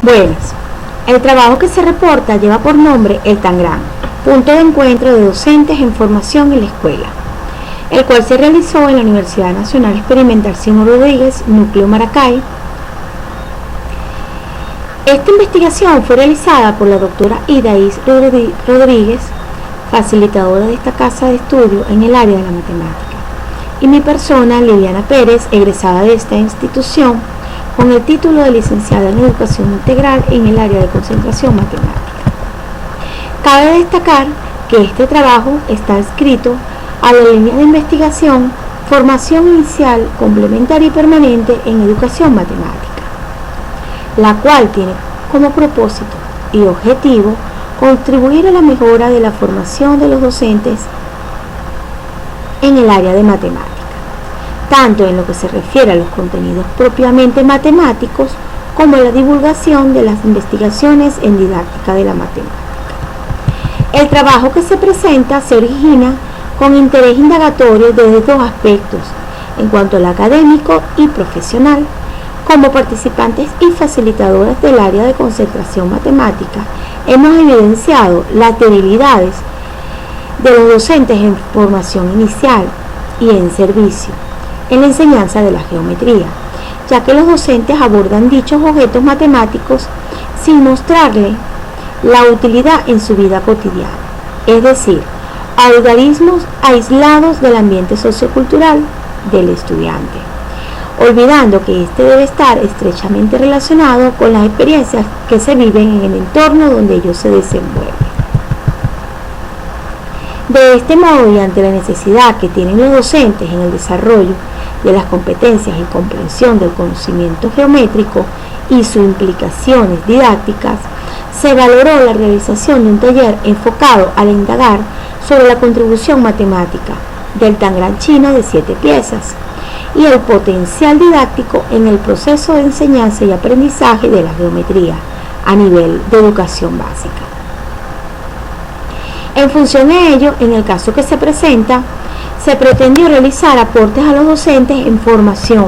Buenas. El trabajo que se reporta lleva por nombre el Tangram, punto de encuentro de docentes en formación en la escuela, el cual se realizó en la Universidad Nacional Experimental Simón Rodríguez, Núcleo Maracay. Esta investigación fue realizada por la doctora Idaís Rodríguez, facilitadora de esta casa de estudio en el área de la matemática, y mi persona, Liliana Pérez, egresada de esta institución, con el título de licenciada en Educación Integral en el área de concentración matemática. Cabe destacar que este trabajo está adscrito a la línea de investigación Formación Inicial, Complementaria y Permanente en Educación Matemática, la cual tiene como propósito y objetivo contribuir a la mejora de la formación de los docentes en el área de matemática, tanto en lo que se refiere a los contenidos propiamente matemáticos como a la divulgación de las investigaciones en didáctica de la matemática. El trabajo que se presenta se origina con interés indagatorio desde dos aspectos, en cuanto al académico y profesional. Como participantes y facilitadoras del área de concentración matemática, hemos evidenciado las debilidades de los docentes en formación inicial y en servicio en la enseñanza de la geometría, ya que los docentes abordan dichos objetos matemáticos sin mostrarle la utilidad en su vida cotidiana, es decir, algoritmos aislados del ambiente sociocultural del estudiante, olvidando que este debe estar estrechamente relacionado con las experiencias que se viven en el entorno donde ellos se desenvuelven. De este modo, y ante la necesidad que tienen los docentes en el desarrollo de las competencias y comprensión del conocimiento geométrico y sus implicaciones didácticas, se valoró la realización de un taller enfocado al indagar sobre la contribución matemática del Tangram chino de 7 piezas y el potencial didáctico en el proceso de enseñanza y aprendizaje de la geometría a nivel de educación básica. En función de ello, en el caso que se presenta, se pretendió realizar aportes a los docentes en formación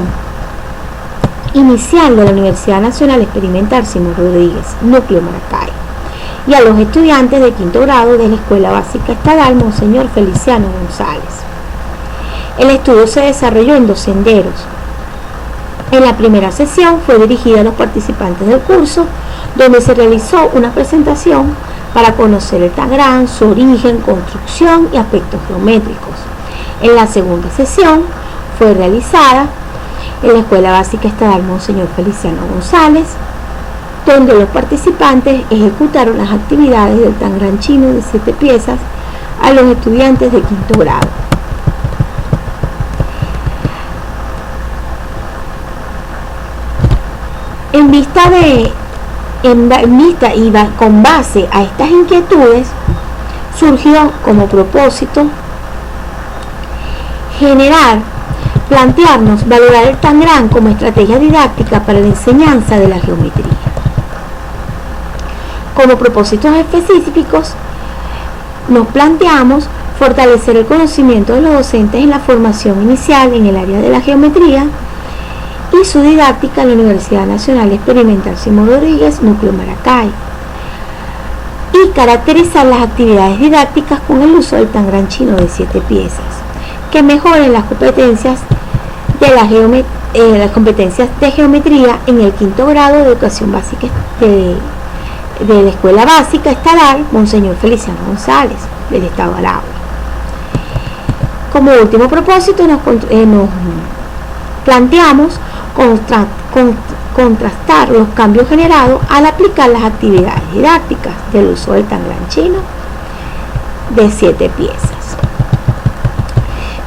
inicial de la Universidad Nacional Experimental Simón Rodríguez, Núcleo Maracay, y a los estudiantes de quinto grado de la Escuela Básica Estatal Monseñor Feliciano González. El estudio se desarrolló en 2 senderos. En la primera sesión fue dirigida a los participantes del curso, donde se realizó una presentación para conocer el Tangram, su origen, construcción y aspectos geométricos. En la segunda sesión fue realizada en la Escuela Básica Estatal Monseñor Feliciano González, donde los participantes ejecutaron las actividades del Tangram chino de 7 piezas a los estudiantes de quinto grado. En vista y con base a estas inquietudes, surgió como propósito plantearnos valorar el Tangram como estrategia didáctica para la enseñanza de la geometría. Como propósitos específicos, nos planteamos fortalecer el conocimiento de los docentes en la formación inicial en el área de la geometría y su didáctica en la Universidad Nacional Experimental Simón Rodríguez, Núcleo Maracay, y caracterizar las actividades didácticas con el uso del Tangram chino de 7 piezas, que mejoren las competencias de geometría en el quinto grado de educación básica de la Escuela Básica Estatal Monseñor Feliciano González del Estado Aragua. Como último propósito, nos planteamos contrastar los cambios generados al aplicar las actividades didácticas del uso del Tangram chino de 7 piezas.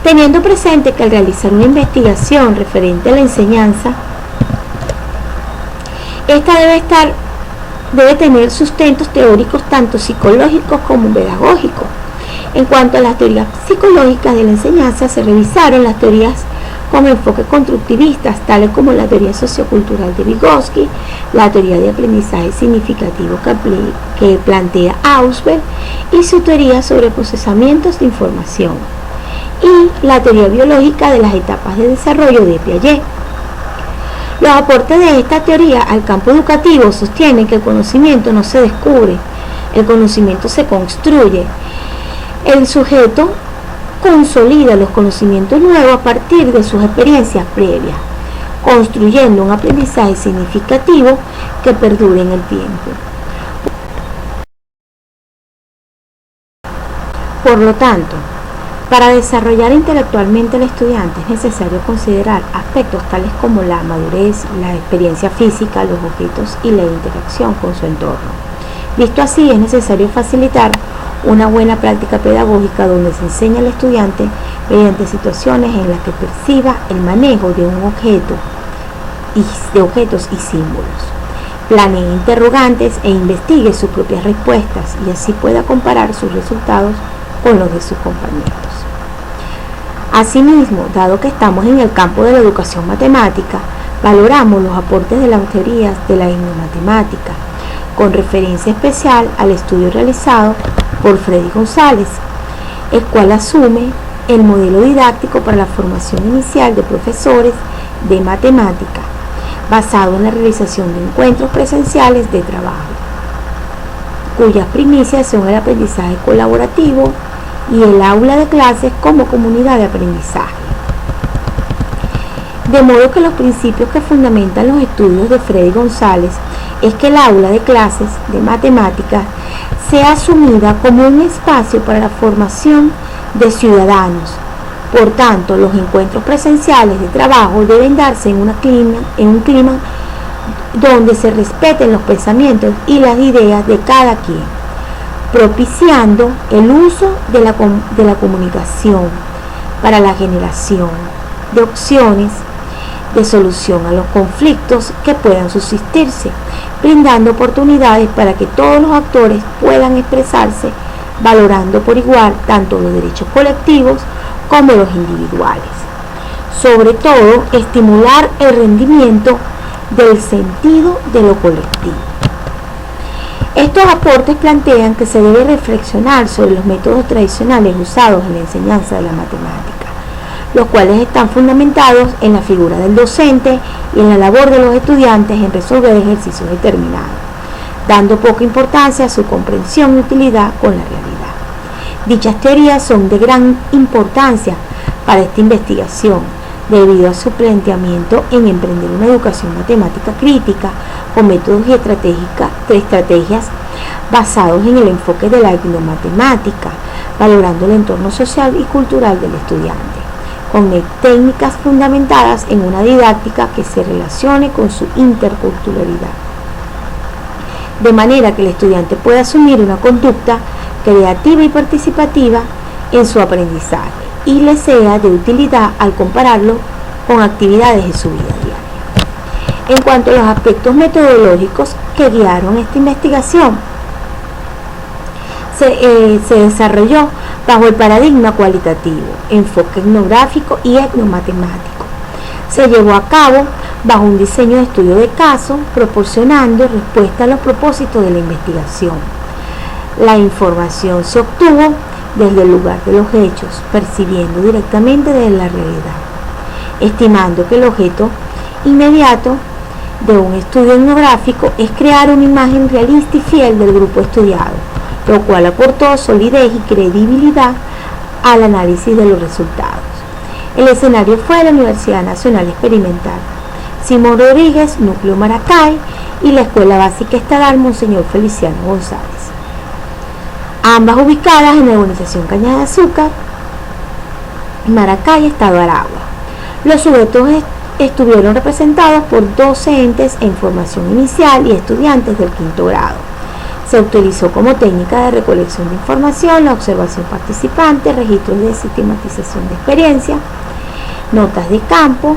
Teniendo presente que al realizar una investigación referente a la enseñanza, esta debe tener sustentos teóricos tanto psicológicos como pedagógicos. En cuanto a las teorías psicológicas de la enseñanza, se revisaron las teorías con enfoques constructivistas, tales como la teoría sociocultural de Vygotsky, la teoría de aprendizaje significativo que plantea Ausberg y su teoría sobre procesamientos de información, y la teoría biológica de las etapas de desarrollo de Piaget. Los aportes de esta teoría al campo educativo sostienen que el conocimiento no se descubre, el conocimiento se construye. El sujeto consolida los conocimientos nuevos a partir de sus experiencias previas, construyendo un aprendizaje significativo que perdure en el tiempo. Por lo tanto, para desarrollar intelectualmente al estudiante es necesario considerar aspectos tales como la madurez, la experiencia física, los objetos y la interacción con su entorno. Visto así, es necesario facilitar una buena práctica pedagógica donde se enseña al estudiante mediante situaciones en las que perciba el manejo de un objeto de objetos y símbolos, planee interrogantes e investigue sus propias respuestas y así pueda comparar sus resultados con los de sus compañeros. Asimismo, dado que estamos en el campo de la educación matemática, valoramos los aportes de las teorías de la etnomatemática, con referencia especial al estudio realizado por Freddy González, el cual asume el modelo didáctico para la formación inicial de profesores de matemática, basado en la realización de encuentros presenciales de trabajo, cuyas primicias son el aprendizaje colaborativo y el aula de clases como comunidad de aprendizaje. De modo que los principios que fundamentan los estudios de Freddy González es que el aula de clases de matemáticas sea asumida como un espacio para la formación de ciudadanos. Por tanto, los encuentros presenciales de trabajo deben darse en un clima donde se respeten los pensamientos y las ideas de cada quien, propiciando el uso de la comunicación para la generación de opciones de solución a los conflictos que puedan subsistirse, brindando oportunidades para que todos los actores puedan expresarse, valorando por igual tanto los derechos colectivos como los individuales. Sobre todo, estimular el rendimiento del sentido de lo colectivo. Estos aportes plantean que se debe reflexionar sobre los métodos tradicionales usados en la enseñanza de la matemática, los cuales están fundamentados en la figura del docente y en la labor de los estudiantes en resolver ejercicios determinados, dando poca importancia a su comprensión y utilidad con la realidad. Dichas teorías son de gran importancia para esta investigación, debido a su planteamiento en emprender una educación matemática crítica con métodos y estrategias basados en el enfoque de la etnomatemática, valorando el entorno social y cultural del estudiante, con técnicas fundamentadas en una didáctica que se relacione con su interculturalidad, de manera que el estudiante pueda asumir una conducta creativa y participativa en su aprendizaje y le sea de utilidad al compararlo con actividades de su vida diaria. En cuanto a los aspectos metodológicos que guiaron esta investigación, se desarrolló bajo el paradigma cualitativo, enfoque etnográfico y etnomatemático. Se llevó a cabo bajo un diseño de estudio de caso, proporcionando respuesta a los propósitos de la investigación. La información se obtuvo desde el lugar de los hechos, percibiendo directamente desde la realidad, estimando que el objeto inmediato de un estudio etnográfico es crear una imagen realista y fiel del grupo estudiado, lo cual aportó solidez y credibilidad al análisis de los resultados. El escenario fue la Universidad Nacional Experimental Simón Rodríguez, Núcleo Maracay, y la Escuela Básica Estatal Monseñor Feliciano González, ambas ubicadas en la urbanización Cañada de Azúcar, Maracay, Estado Aragua. Los sujetos estuvieron representados por docentes en formación inicial y estudiantes del quinto grado. Se utilizó como técnica de recolección de información la observación participante, registros de sistematización de experiencia, notas de campo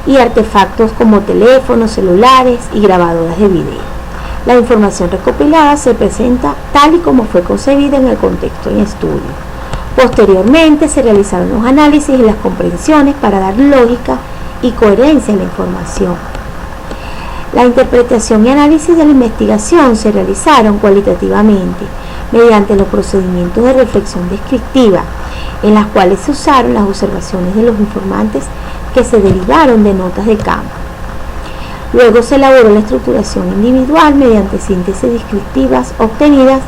y artefactos como teléfonos, celulares y grabadoras de video. La información recopilada se presenta tal y como fue concebida en el contexto en estudio. Posteriormente se realizaron los análisis y las comprensiones para dar lógica y coherencia a la información. La interpretación y análisis de la investigación se realizaron cualitativamente mediante los procedimientos de reflexión descriptiva, en las cuales se usaron las observaciones de los informantes que se derivaron de notas de campo, Luego se elaboró la estructuración individual mediante síntesis descriptivas obtenidas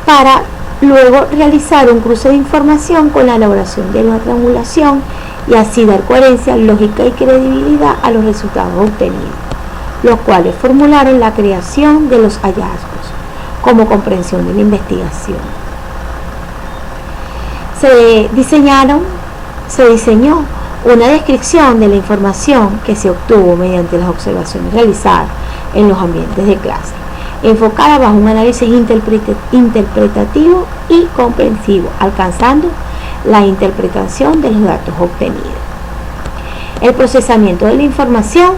para luego realizar un cruce de información con la elaboración de una triangulación y así dar coherencia, lógica y credibilidad a los resultados obtenidos, los cuales formularon la creación de los hallazgos como comprensión de la investigación. Se diseñó una descripción de la información que se obtuvo mediante las observaciones realizadas en los ambientes de clase, enfocada bajo un análisis interpretativo y comprensivo, alcanzando la interpretación de los datos obtenidos. El procesamiento de la información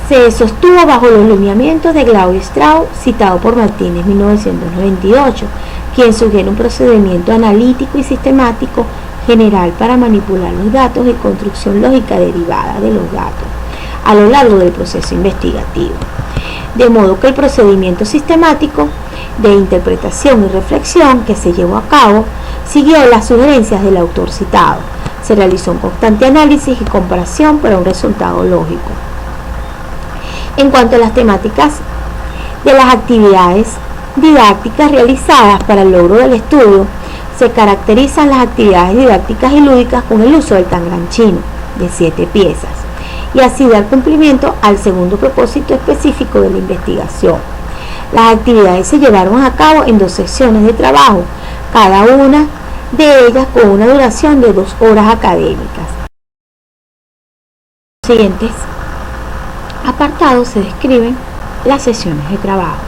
se sostuvo bajo los lineamientos de Claudio Strauss, citado por Martínez en 1998, quien sugiere un procedimiento analítico y sistemático general para manipular los datos y construcción lógica derivada de los datos a lo largo del proceso investigativo. De modo que el procedimiento sistemático de interpretación y reflexión que se llevó a cabo siguió las sugerencias del autor citado. Se realizó un constante análisis y comparación para un resultado lógico. En cuanto a las temáticas de las actividades didácticas realizadas para el logro del estudio, se caracterizan las actividades didácticas y lúdicas con el uso del tangram chino de 7 piezas y así dar cumplimiento al segundo propósito específico de la investigación. Las actividades se llevaron a cabo en 2 secciones de trabajo, cada una de ellas con una duración de 2 horas académicas. En los siguientes apartados se describen las sesiones de trabajo.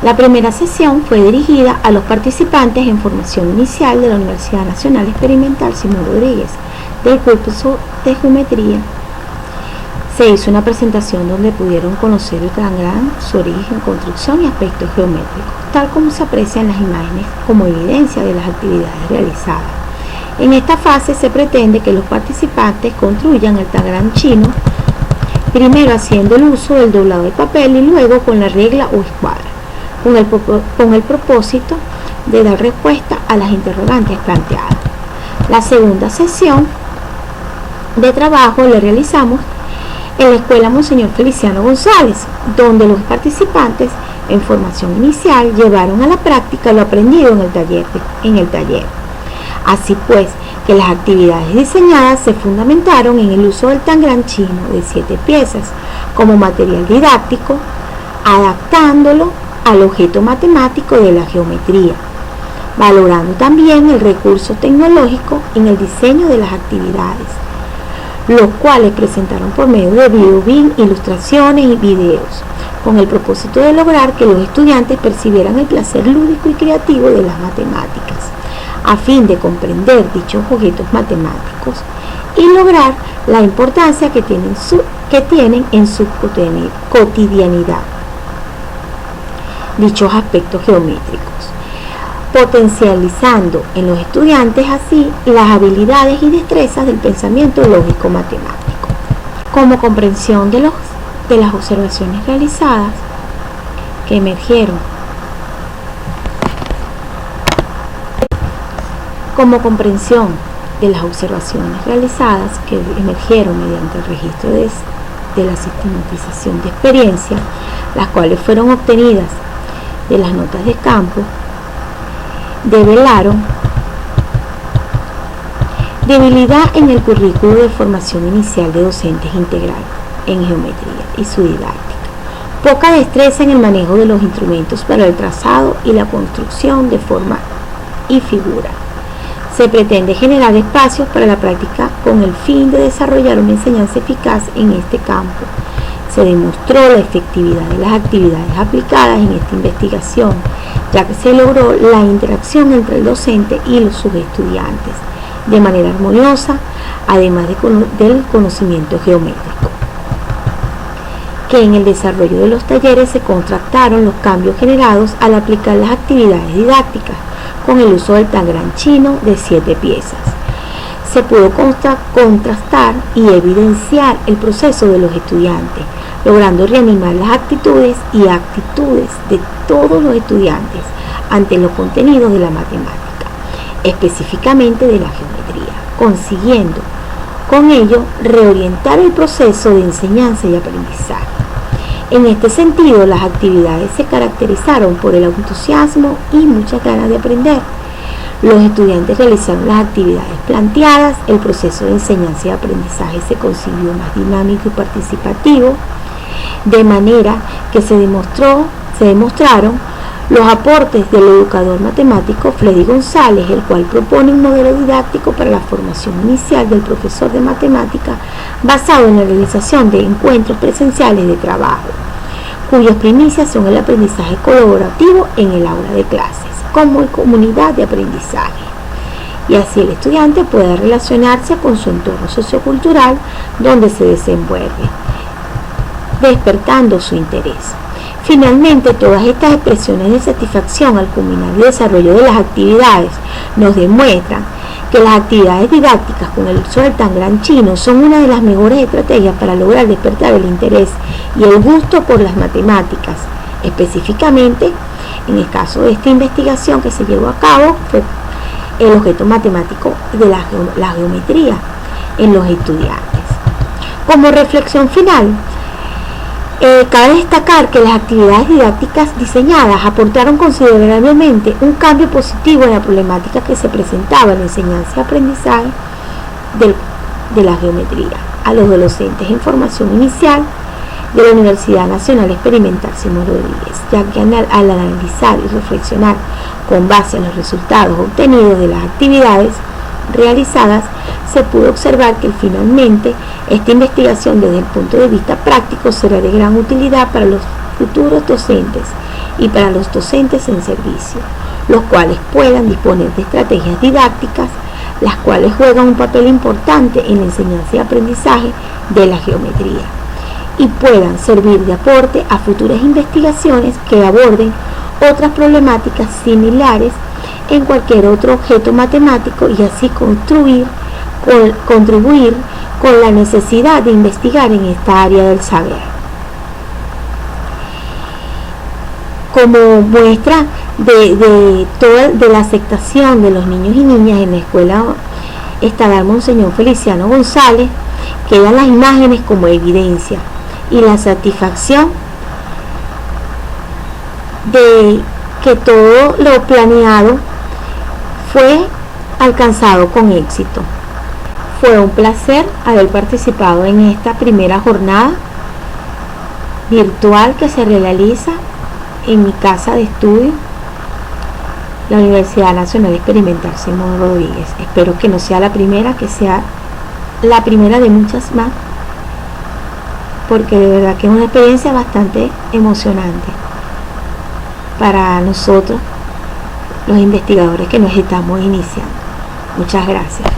La primera sesión fue dirigida a los participantes en formación inicial de la Universidad Nacional Experimental Simón Rodríguez del curso de geometría. Se hizo una presentación donde pudieron conocer el tangram, su origen, construcción y aspectos geométricos, tal como se aprecia en las imágenes como evidencia de las actividades realizadas. En esta fase se pretende que los participantes construyan el tangram chino, primero haciendo el uso del doblado de papel y luego con la regla o escuadra, con el propósito de dar respuesta a las interrogantes planteadas. La segunda sesión de trabajo la realizamos en la Escuela Monseñor Feliciano González, donde los participantes en formación inicial llevaron a la práctica lo aprendido en el taller. Así pues, que las actividades diseñadas se fundamentaron en el uso del tangram chino de 7 piezas como material didáctico, adaptándolo al objeto matemático de la geometría, valorando también el recurso tecnológico en el diseño de las actividades, los cuales presentaron por medio de video-BIM, ilustraciones y videos, con el propósito de lograr que los estudiantes percibieran el placer lúdico y creativo de las matemáticas, a fin de comprender dichos objetos matemáticos y lograr la importancia que tienen en su cotidianidad dichos aspectos geométricos, potencializando en los estudiantes así las habilidades y destrezas del pensamiento lógico matemático. Como comprensión de las observaciones realizadas que emergieron mediante el registro de la sistematización de experiencia, las cuales fueron obtenidas de las notas de campo, develaron debilidad en el currículo de formación inicial de docentes integral en geometría y su didáctica, poca destreza en el manejo de los instrumentos para el trazado y la construcción de forma y figura. Se pretende generar espacios para la práctica con el fin de desarrollar una enseñanza eficaz en este campo. Se demostró la efectividad de las actividades aplicadas en esta investigación, ya que se logró la interacción entre el docente y sus estudiantes de manera armoniosa, además del conocimiento geométrico. Que en el desarrollo de los talleres se contrastaron los cambios generados al aplicar las actividades didácticas con el uso del tangram chino de 7 piezas. Se pudo contrastar y evidenciar el proceso de los estudiantes, logrando reanimar las actitudes de todos los estudiantes ante los contenidos de la matemática, específicamente de la geometría, consiguiendo con ello reorientar el proceso de enseñanza y aprendizaje. En este sentido, las actividades se caracterizaron por el entusiasmo y muchas ganas de aprender. Los estudiantes realizaron las actividades planteadas, el proceso de enseñanza y aprendizaje se consiguió más dinámico y participativo, de manera que se demostraron los aportes del educador matemático Freddy González, el cual propone un modelo didáctico para la formación inicial del profesor de matemática basado en la realización de encuentros presenciales de trabajo, cuyas primicias son el aprendizaje colaborativo en el aula de clases, como en comunidad de aprendizaje, y así el estudiante puede relacionarse con su entorno sociocultural donde se desenvuelve, despertando su interés. Finalmente, todas estas expresiones de satisfacción al culminar el desarrollo de las actividades nos demuestran que las actividades didácticas con el uso del Tangram chino son una de las mejores estrategias para lograr despertar el interés y el gusto por las matemáticas. Específicamente, en el caso de esta investigación que se llevó a cabo, fue el objeto matemático de la geometría en los estudiantes. Como reflexión final, cabe destacar que las actividades didácticas diseñadas aportaron considerablemente un cambio positivo en la problemática que se presentaba en la enseñanza y aprendizaje de la geometría a los docentes en formación inicial de la Universidad Nacional Experimental Simón Rodríguez, ya que al analizar y reflexionar con base a los resultados obtenidos de las actividades realizadas, se pudo observar que finalmente esta investigación desde el punto de vista práctico será de gran utilidad para los futuros docentes y para los docentes en servicio, los cuales puedan disponer de estrategias didácticas, las cuales juegan un papel importante en la enseñanza y aprendizaje de la geometría y puedan servir de aporte a futuras investigaciones que aborden otras problemáticas similares en cualquier otro objeto matemático y así contribuir con la necesidad de investigar en esta área del saber. Como muestra de la aceptación de los niños y niñas en la escuela estatal Monseñor Feliciano González, quedan las imágenes como evidencia y la satisfacción de que todo lo planeado fue alcanzado con éxito. Fue un placer haber participado en esta primera jornada virtual que se realiza en mi casa de estudio, la Universidad Nacional Experimental Simón Rodríguez. Espero que no sea la primera, que sea la primera de muchas más, porque de verdad que es una experiencia bastante emocionante para nosotros, los investigadores que nos estamos iniciando. Muchas gracias.